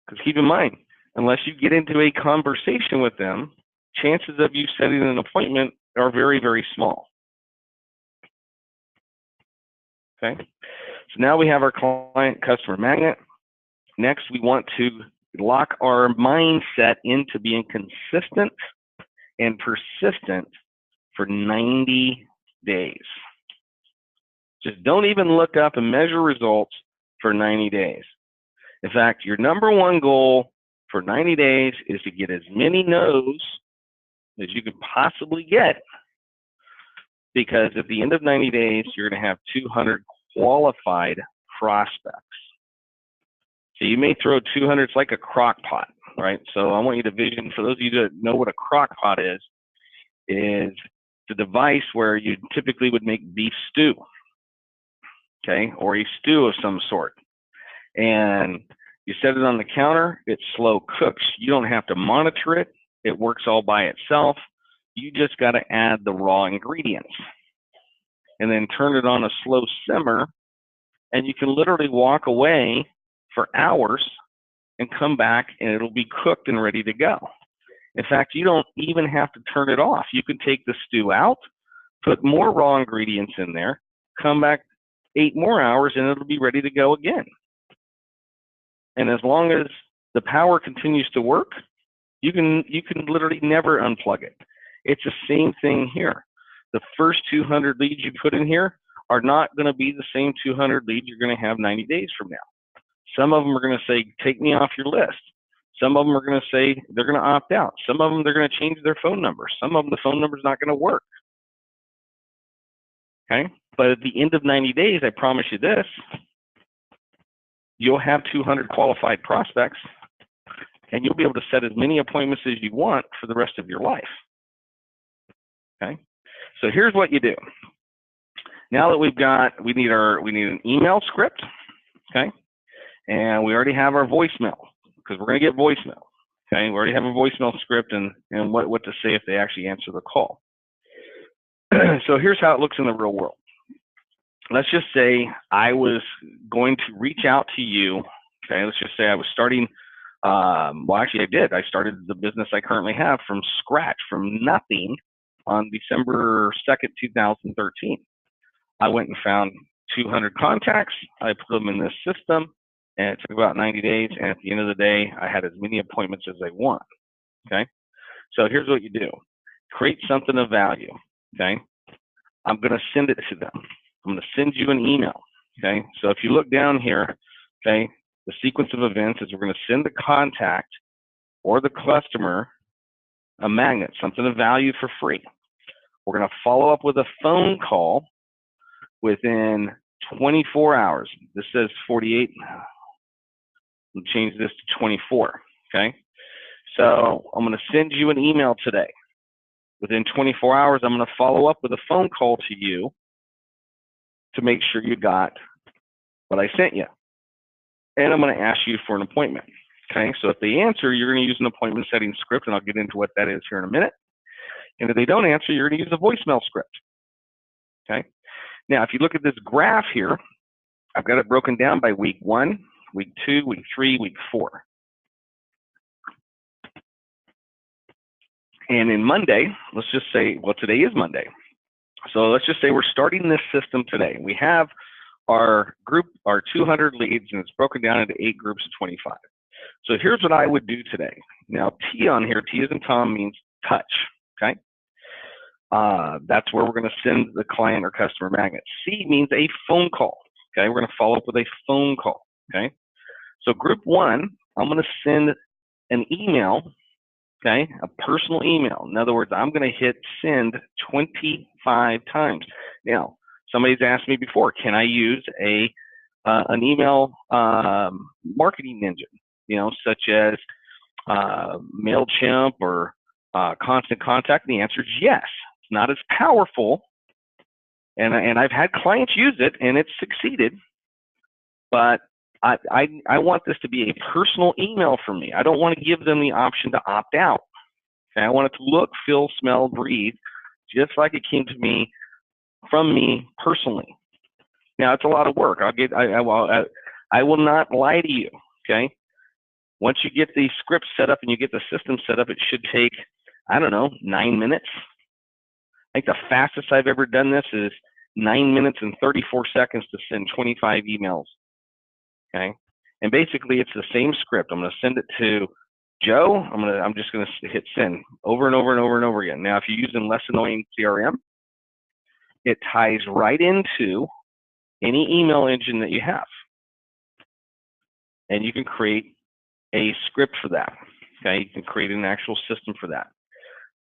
Because keep in mind, unless you get into a conversation with them, chances of you setting an appointment are very, very small. Okay? So now we have our client customer magnet. Next, we want to lock our mindset into being consistent and persistent for 90 days. Just don't even look up and measure results for 90 days. In fact, your number one goal for 90 days is to get as many no's as you can possibly get, because at the end of 90 days, you're going to have 200 qualified prospects. So you may throw 200, it's like a crock pot, right? So I want you to vision, for those of you that know what a crock pot is the device where you typically would make beef stew, okay, or a stew of some sort. And you set it on the counter, it slow cooks. You don't have to monitor it. It works all by itself. You just got to add the raw ingredients and then turn it on a slow simmer, and you can literally walk away for hours and come back and it'll be cooked and ready to go. In fact, you don't even have to turn it off. You can take the stew out, put more raw ingredients in there, come back 8 more hours, and it'll be ready to go again. And as long as the power continues to work, you can literally never unplug it. It's the same thing here. The first 200 leads you put in here are not going to be the same 200 leads you're going to have 90 days from now. Some of them are going to say, take me off your list. Some of them are going to say they're going to opt out. Some of them, they're going to change their phone number. Some of them, the phone number is not going to work. Okay? But at the end of 90 days, I promise you this, you'll have 200 qualified prospects, and you'll be able to set as many appointments as you want for the rest of your life. Okay. So here's what you do. Now that we need an email script. Okay. And we already have our voicemail because we're going to get voicemail. Okay. We already have a voicemail script and what to say if they actually answer the call. So here's how it looks in the real world. Let's just say I was going to reach out to you. Okay, let's just say I was starting, well, actually I did. I started the business I currently have from scratch, from nothing on December 2nd, 2013. I went and found 200 contacts. I put them in this system, and it took about 90 days. And at the end of the day, I had as many appointments as I want. Okay, so here's what you do. Create something of value. Okay, I'm going to send it to them. I'm going to send you an email. Okay, so if you look down here, okay, the sequence of events is we're going to send the contact or the customer a magnet, something of value for free. We're going to follow up with a phone call within 24 hours. This says 48. We'll change this to 24. Okay, so I'm going to send you an email today. Within 24 hours, I'm going to follow up with a phone call to you to make sure you got what I sent you. And I'm going to ask you for an appointment. Okay, so if they answer, you're going to use an appointment setting script, and I'll get into what that is here in a minute. And if they don't answer, you're going to use a voicemail script. Okay, now if you look at this graph here, I've got it broken down by week 1, week 2, week 3, week 4. And in Monday, let's just say, well, today is Monday. So let's just say we're starting this system today. We have our group, our 200 leads, and it's broken down into 8 groups of 25. So here's what I would do today. Now, T on here, T as in Tom, means touch, okay? That's where we're going to send the client or customer magnet. C means a phone call, okay? We're going to follow up with a phone call, okay? So group 1, I'm going to send an email, okay, a personal email. In other words, I'm going to hit send 25 times. Now, somebody's asked me before, can I use an email marketing engine, you know, such as MailChimp or Constant Contact? And the answer is yes. It's not as powerful, and I've had clients use it, and it's succeeded, but I want this to be a personal email for me. I don't want to give them the option to opt out. Okay? I want it to look, feel, smell, breathe, just like it came to me from me personally. Now, it's a lot of work. I will not lie to you. Okay. Once you get the script set up and you get the system set up, it should take, I don't know, 9 minutes. I think the fastest I've ever done this is 9 minutes and 34 seconds to send 25 emails. Okay, and basically it's the same script. I'm going to send it to Joe. I'm just going to hit send over and over and over and over again. Now, if you're using Less Annoying CRM, it ties right into any email engine that you have, and you can create a script for that. Okay, you can create an actual system for that.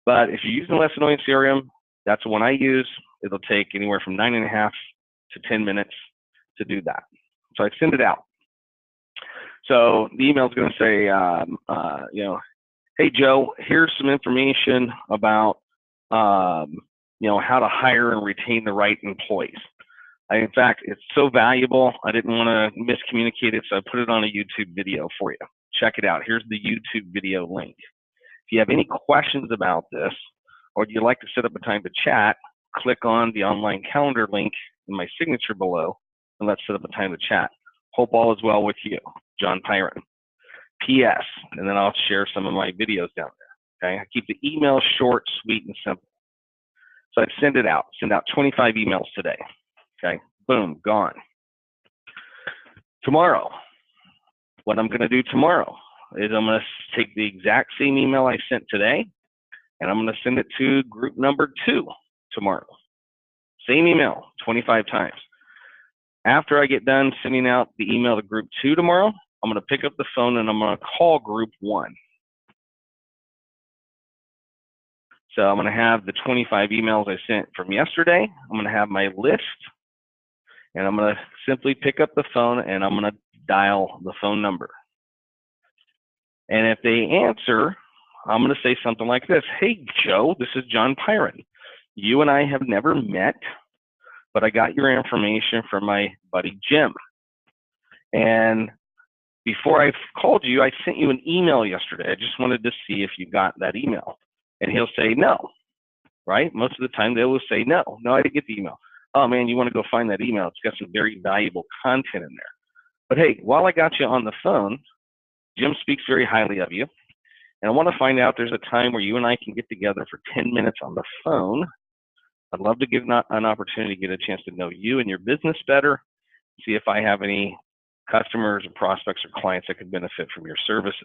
But if you're using Less Annoying CRM, that's the one I use. It'll take anywhere from 9.5 to 10 minutes to do that. So I send it out. So the email is going to say, you know, hey, Joe, here's some information about, you know, how to hire and retain the right employees. In fact, it's so valuable, I didn't want to miscommunicate it, so I put it on a YouTube video for you. Check it out. Here's the YouTube video link. If you have any questions about this, or you'd like to set up a time to chat, click on the online calendar link in my signature below, and let's set up a time to chat. Hope all is well with you, John Pyron. P.S. And then I'll share some of my videos down there. Okay, I keep the email short, sweet, and simple. So I send it out. Send out 25 emails today. Okay, boom, gone. Tomorrow, what I'm going to do tomorrow is I'm going to take the exact same email I sent today, and I'm going to send it to group number 2 tomorrow. Same email, 25 times. After I get done sending out the email to group 2 tomorrow, I'm going to pick up the phone and I'm going to call group 1. So I'm going to have the 25 emails I sent from yesterday. I'm going to have my list, and I'm going to simply pick up the phone and I'm going to dial the phone number. And if they answer, I'm going to say something like this. Hey, Joe, this is John Pyron. You and I have never met, but I got your information from my buddy Jim. And before I called you, I sent you an email yesterday. I just wanted to see if you got that email. And he'll say no, right? Most of the time they will say no, I didn't get the email. Oh man, you want to go find that email. It's got some very valuable content in there. But hey, while I got you on the phone, Jim speaks very highly of you. And I want to find out there's a time where you and I can get together for 10 minutes on the phone. I'd love to give an opportunity to get a chance to know you and your business better, see if I have any customers or prospects or clients that could benefit from your services.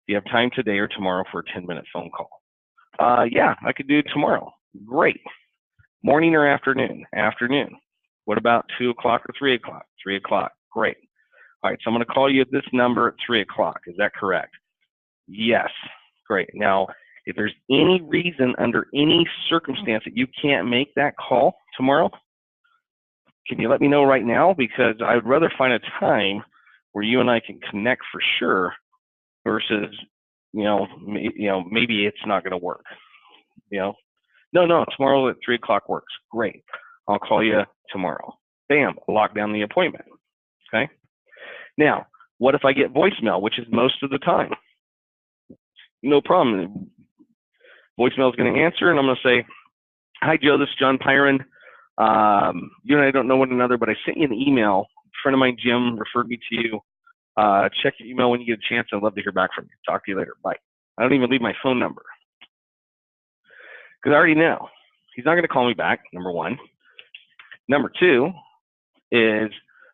Do you have time today or tomorrow for a 10-minute phone call? Yeah, I could do tomorrow. Great. Morning or afternoon? Afternoon. What about 2 o'clock or 3 o'clock? 3 o'clock. Great. All right, so I'm going to call you at this number at 3 o'clock. Is that correct? Yes. Great. Now, if there's any reason under any circumstance that you can't make that call tomorrow, can you let me know right now? Because I would rather find a time where you and I can connect for sure versus, maybe it's not going to work. No, tomorrow at 3 o'clock works. Great. I'll call you tomorrow. Bam, lock down the appointment. Okay. Now, what if I get voicemail, which is most of the time? No problem. Voicemail is going to answer, and I'm going to say, hi, Joe, this is John Pyron. You and I don't know one another, but I sent you an email. A friend of mine, Jim, referred me to you. Check your email when you get a chance. I'd love to hear back from you. Talk to you later. Bye. I don't even leave my phone number because I already know he's not going to call me back, number one. Number two is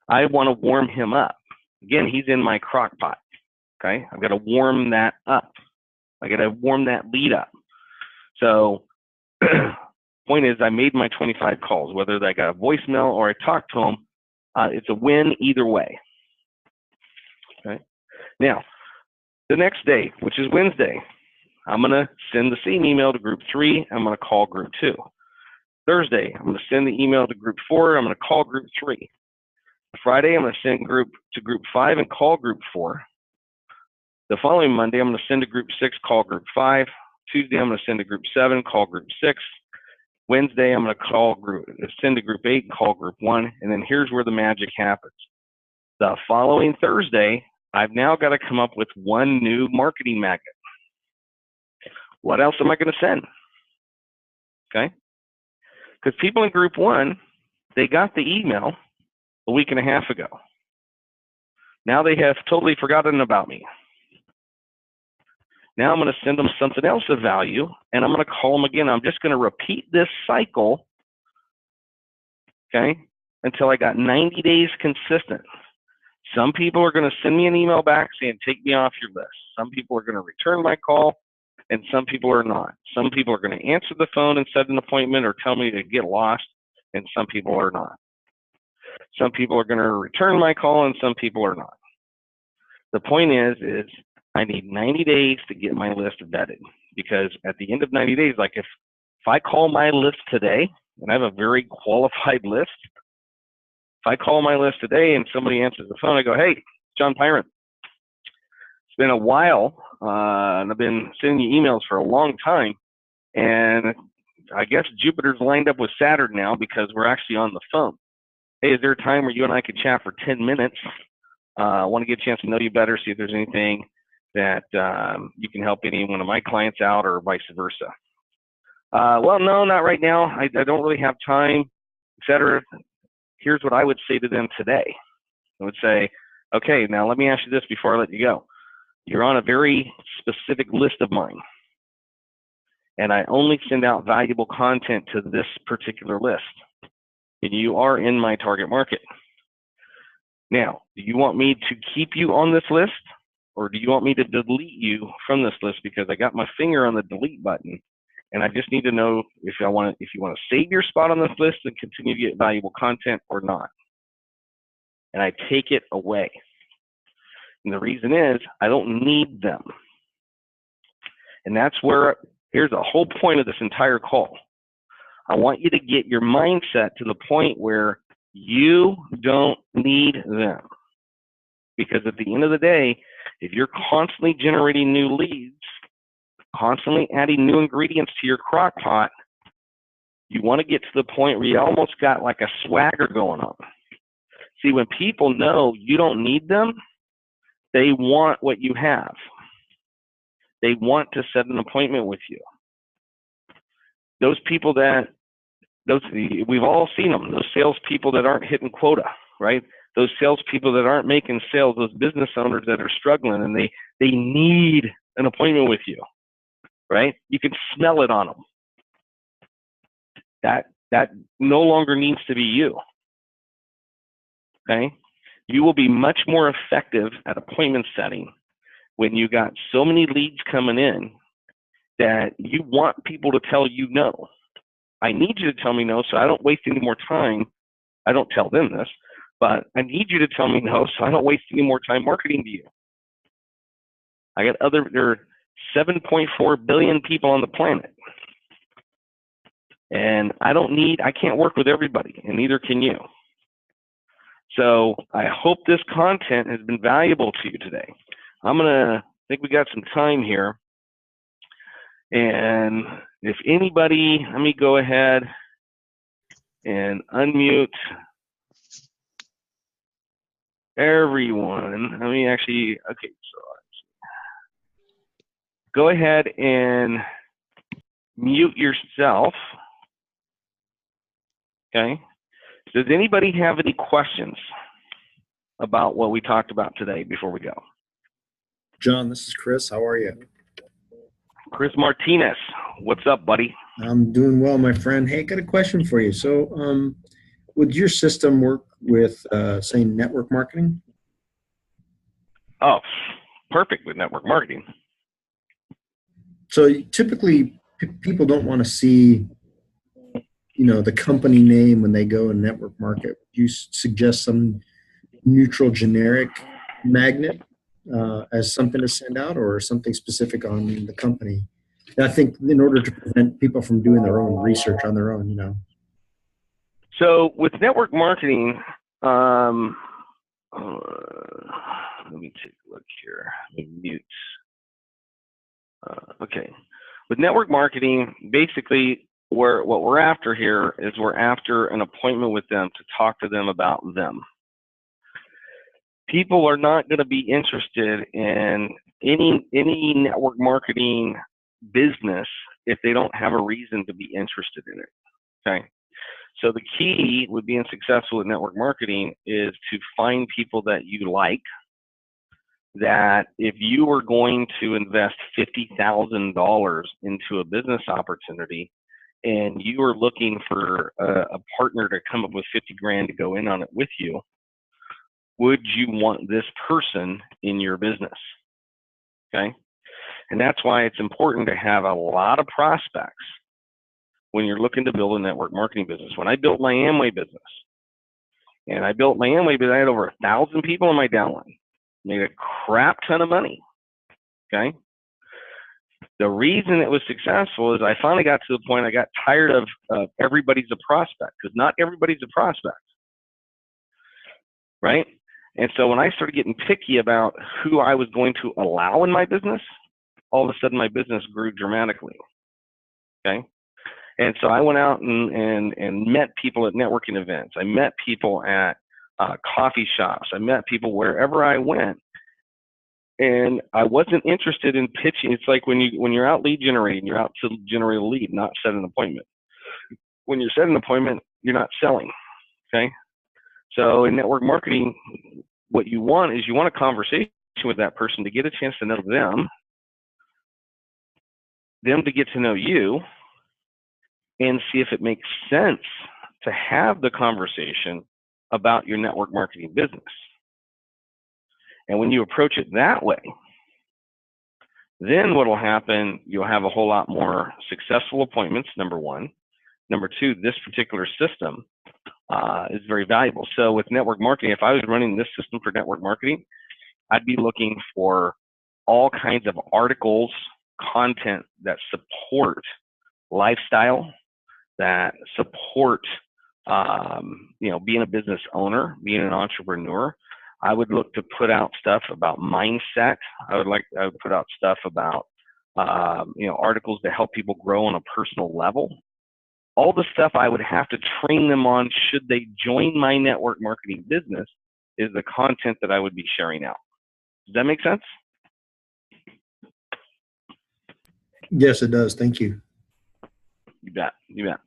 I want to warm him up. Again, he's in my crock pot. Okay, I've got to warm that up. I got to warm that lead up. So point is, I made my 25 calls, whether I got a voicemail or I talked to him. It's a win either way. Okay. Now, the next day, which is Wednesday, I'm going to send the same email to group 3. I'm going to call group 2. Thursday, I'm going to send the email to group 4. I'm going to call group 3. Friday, I'm going to send to group 5 and call group 4. The following Monday, I'm going to send to group 6, call group 5. Tuesday, I'm going to send to group 7, call group 6. Wednesday, I'm going to send to group 8, call group 1. And then here's where the magic happens. The following Thursday, I've now got to come up with one new marketing magnet. What else am I going to send? Okay? Because people in group 1, they got the email a week and a half ago. Now they have totally forgotten about me. Now I'm going to send them something else of value, and I'm going to call them again. I'm just going to repeat this cycle, okay, until I got 90 days consistent. Some people are going to send me an email back saying, take me off your list. Some people are going to return my call, and some people are not. Some people are going to answer the phone and set an appointment or tell me to get lost, and some people are not. Some people are going to return my call, and some people are not. The point is I need 90 days to get my list vetted, because at the end of 90 days, like if I call my list today, and I have a very qualified list, if I call my list today and somebody answers the phone, I go, hey, John Pyron. It's been a while, and I've been sending you emails for a long time, and I guess Jupiter's lined up with Saturn now because we're actually on the phone. Hey, is there a time where you and I could chat for 10 minutes? I want to get a chance to know you better, see if there's anything that you can help any one of my clients out or vice versa. Well, no, not right now. I don't really have time, etc. Here's what I would say to them today. I would say, okay, now let me ask you this before I let you go. You're on a very specific list of mine, and I only send out valuable content to this particular list, and you are in my target market. Now, do you want me to keep you on this list, or do you want me to delete you from this list because I got my finger on the delete button, and I just need to know if you want to save your spot on this list and continue to get valuable content or not. And I take it away. And the reason is I don't need them. And that's where, here's the whole point of this entire call. I want you to get your mindset to the point where you don't need them. Because at the end of the day, if you're constantly generating new leads, constantly adding new ingredients to your crock pot, You want to get to the point where you almost got like a swagger going on. See, when people know you don't need them, they want what you have. They want to set an appointment with you. Those people we've all seen them, those salespeople that aren't hitting quota, right? Those salespeople that aren't making sales, those business owners that are struggling, and they need an appointment with you, right? You can smell it on them. That no longer needs to be you, okay? You will be much more effective at appointment setting when you got so many leads coming in that you want people to tell you no. I need you to tell me no so I don't waste any more time. I don't tell them this, but I need you to tell me no so I don't waste any more time marketing to you. There are 7.4 billion people on the planet. And I can't work with everybody, and neither can you. So I hope this content has been valuable to you today. I think we got some time here. And if anybody, let me go ahead and unmute everyone. Okay, so go ahead and mute yourself. Okay. Does anybody have any questions about what we talked about today before we go? John, this is Chris. How are you? Chris Martinez. What's up, buddy? I'm doing well, my friend. Hey, I got a question for you. So, would your system work with, say, network marketing? Oh, perfect with network marketing. So typically, people don't want to see, the company name when they go and network market. Do you suggest some neutral, generic magnet as something to send out, or something specific on the company? I think in order to prevent people from doing their own research on their own, So with network marketing, let me take a look here. Let me mute. Okay. With network marketing, basically, what we're after here is we're after an appointment with them to talk to them about them. People are not going to be interested in any network marketing business if they don't have a reason to be interested in it. Okay. So the key with being successful with network marketing is to find people that you like, that if you were going to invest $50,000 into a business opportunity and you are looking for a partner to come up with 50 grand to go in on it with you, would you want this person in your business? Okay. And that's why it's important to have a lot of prospects when you're looking to build a network marketing business. When I built my Amway business, I had over 1,000 people in my downline, made a crap ton of money. Okay. The reason it was successful is I finally got to the point I got tired of everybody's a prospect, because not everybody's a prospect. Right. And so when I started getting picky about who I was going to allow in my business, all of a sudden my business grew dramatically. Okay. And so I went out and met people at networking events. I met people at coffee shops. I met people wherever I went. And I wasn't interested in pitching. It's like when you're out lead generating, you're out to generate a lead, not set an appointment. When you're setting an appointment, you're not selling. Okay. So in network marketing, what you want is a conversation with that person to get a chance to know them to get to know you, and see if it makes sense to have the conversation about your network marketing business. And when you approach it that way, then what will happen, you'll have a whole lot more successful appointments, number one. Number two, this particular system is very valuable. So with network marketing, if I was running this system for network marketing, I'd be looking for all kinds of articles, content that support lifestyle, that support being a business owner, being an entrepreneur. I would look to put out stuff about mindset. I would put out stuff about articles to help people grow on a personal level. all the stuff I would have to train them on should they join my network marketing business is the content that I would be sharing out. Does that make sense? Yes, it does. Thank you. You bet. You bet.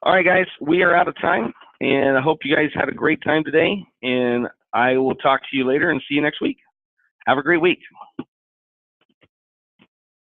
All right, guys, we are out of time, and I hope you guys had a great time today, and I will talk to you later and see you next week. Have a great week.